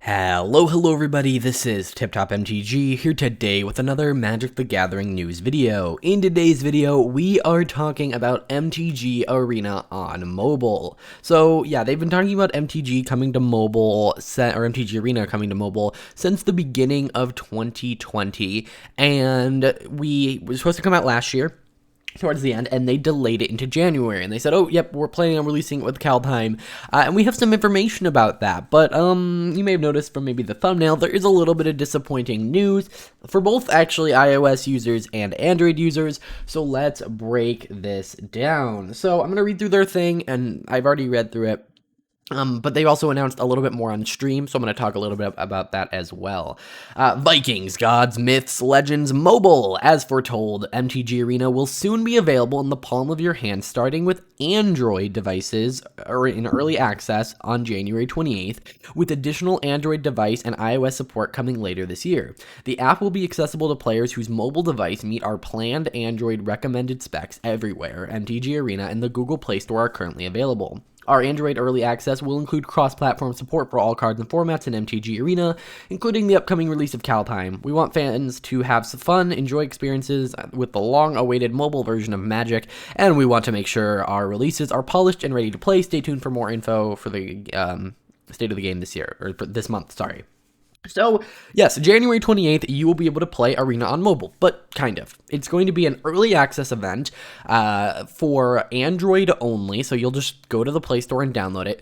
Hello everybody, this is TipTop MTG here today with another Magic the Gathering news video. In today's video, we are talking about MTG Arena on mobile. So yeah, they've been talking about MTG coming to mobile, or MTG Arena coming to mobile since the beginning of 2020, and we were supposed to come out last year towards the end, and they delayed it into January, and they said, oh, yep, we're planning on releasing it with Kaldheim, and we have some information about that, but, you may have noticed from maybe the thumbnail, there is a little bit of disappointing news for both, actually, iOS users and Android users, so let's break this down. So, I'm gonna read through their thing, and I've already read through it. But they also announced a little bit more on stream, so I'm going to talk a little bit about that as well. Vikings, Gods, Myths, Legends, Mobile. As foretold, MTG Arena will soon be available in the palm of your hand, starting with Android devices or in early access on January 28th, with additional Android device and iOS support coming later this year. The app will be accessible to players whose mobile device meet our planned Android recommended specs everywhere. MTG Arena and the Google Play Store are currently available. Our Android Early Access will include cross-platform support for all cards and formats in MTG Arena, including the upcoming release of Kaldheim. We want fans to have some fun, enjoy experiences with the long-awaited mobile version of Magic, and we want to make sure our releases are polished and ready to play. Stay tuned for more info for the state of the game this year, or for this month, sorry. So, yes, January 28th, you will be able to play Arena on mobile, but kind of. It's going to be an early access event for Android only, so you'll just go to the Play Store and download it.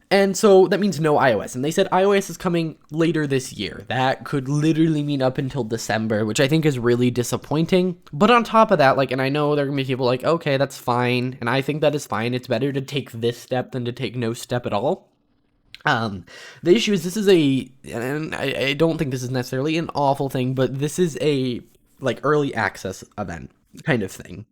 And so that means no iOS. And they said iOS is coming later this year. That could literally mean up until December, which I think is really disappointing. But on top of that, and I know there are going to be people like, okay, that's fine. And I think that is fine. It's better to take this step than to take no step at all. The issue is and I don't think this is necessarily an awful thing, but this is a, early access event kind of thing,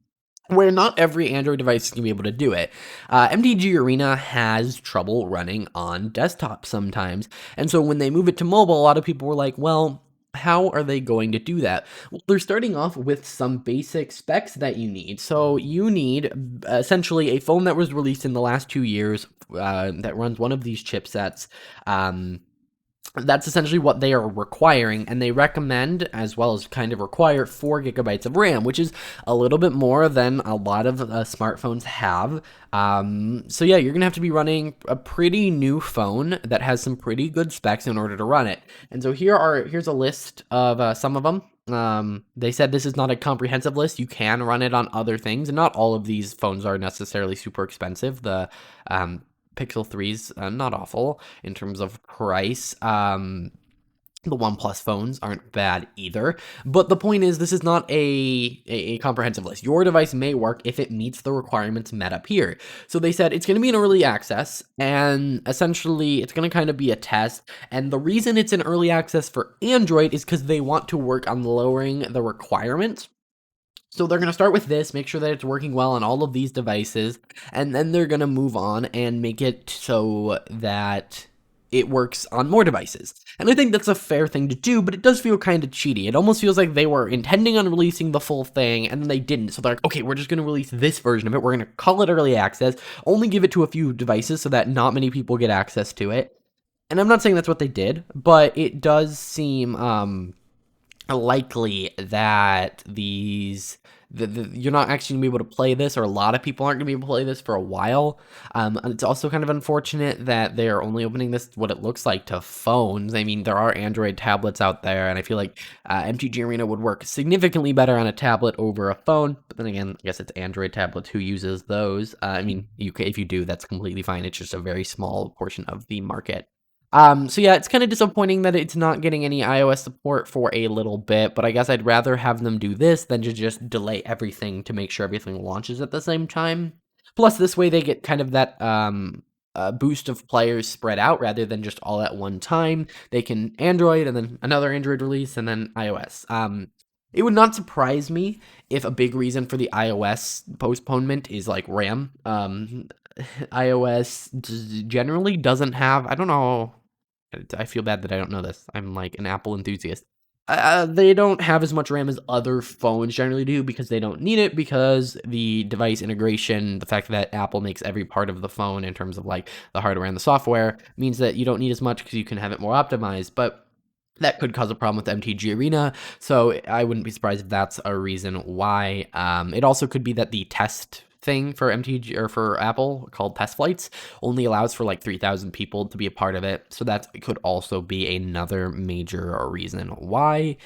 where not every Android device is going to be able to do it. MTG Arena has trouble running on desktop sometimes, and so when they move it to mobile, a lot of people were like, well, how are they going to do that? Well, they're starting off with some basic specs that you need. So you need essentially a phone that was released in the last 2 years that runs one of these chipsets. That's essentially what they are requiring, and they recommend, as well as kind of require, 4 gigabytes of RAM, which is a little bit more than a lot of smartphones have. So yeah, you're gonna have to be running a pretty new phone that has some pretty good specs in order to run it. And so here's a list of some of them. They said this is not a comprehensive list. You can run it on other things, and not all of these phones are necessarily super expensive. The Pixel 3's not awful in terms of price. The OnePlus phones aren't bad either, but the point is this is not a comprehensive list. Your device may work if it meets the requirements met up here. So they said it's going to be an early access, and essentially it's going to kind of be a test, and the reason it's an early access for Android is because they want to work on lowering the requirements. So they're going to start with this, make sure that it's working well on all of these devices, and then they're going to move on and make it so that it works on more devices. And I think that's a fair thing to do, but it does feel kind of cheaty. It almost feels like they were intending on releasing the full thing, and then they didn't. So they're like, okay, we're just going to release this version of it. We're going to call it early access, only give it to a few devices so that not many people get access to it. And I'm not saying that's what they did, but it does seem likely that you're not actually going to be able to play this, or a lot of people aren't going to be able to play this for a while. And it's also kind of unfortunate that they're only opening this, what it looks like, to phones. I mean, there are Android tablets out there, and I feel like MTG Arena would work significantly better on a tablet over a phone. But then again, I guess it's Android tablets. Who uses those? I mean, if you do, that's completely fine. It's just a very small portion of the market. So yeah, it's kind of disappointing that it's not getting any iOS support for a little bit, but I guess I'd rather have them do this than to just delay everything to make sure everything launches at the same time. Plus, this way they get kind of that boost of players spread out rather than just all at one time. They can Android and then another Android release and then iOS. It would not surprise me if a big reason for the iOS postponement is RAM. iOS generally doesn't have, I don't know, I feel bad that I don't know this. I'm like an Apple enthusiast. They don't have as much RAM as other phones generally do because they don't need it, because the device integration, the fact that Apple makes every part of the phone in terms of like the hardware and the software, means that you don't need as much because you can have it more optimized. But that could cause a problem with MTG Arena, so I wouldn't be surprised if that's a reason why. It also could be that the test thing for MTG or for Apple called test flights only allows for like 3,000 people to be a part of it, so that could also be another major reason why.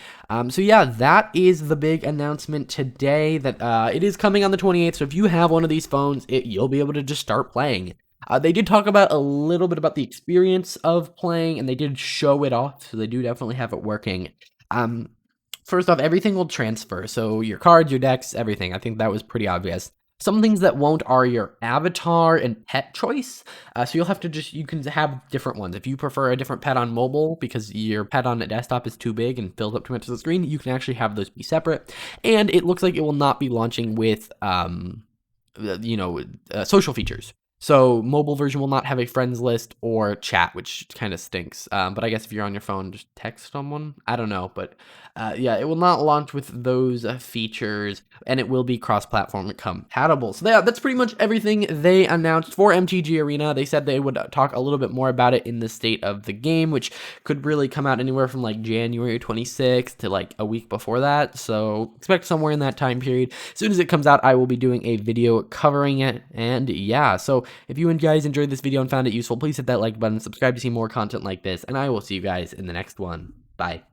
So yeah, that is the big announcement today, that it is coming on the 28th. So if you have one of these phones, you'll be able to just start playing. They did talk about a little bit about the experience of playing, and they did show it off, so they do definitely have it working. Um, First off, everything will transfer, so your cards, your decks, everything. I think that was pretty obvious. Some things that won't are your avatar and pet choice. So you'll have to you can have different ones. If you prefer a different pet on mobile because your pet on a desktop is too big and fills up too much of the screen, you can actually have those be separate. And it looks like it will not be launching with, social features. So mobile version will not have a friends list or chat, which kind of stinks. But I guess if you're on your phone, just text someone. I don't know, but yeah, it will not launch with those features, and it will be cross-platform compatible. So yeah, that's pretty much everything they announced for MTG Arena. They said they would talk a little bit more about it in the state of the game, which could really come out anywhere from like January 26th to like a week before that. So expect somewhere in that time period. As soon as it comes out, I will be doing a video covering it. And yeah, so if you guys enjoyed this video and found it useful, please hit that like button, subscribe to see more content like this, and I will see you guys in the next one. Bye.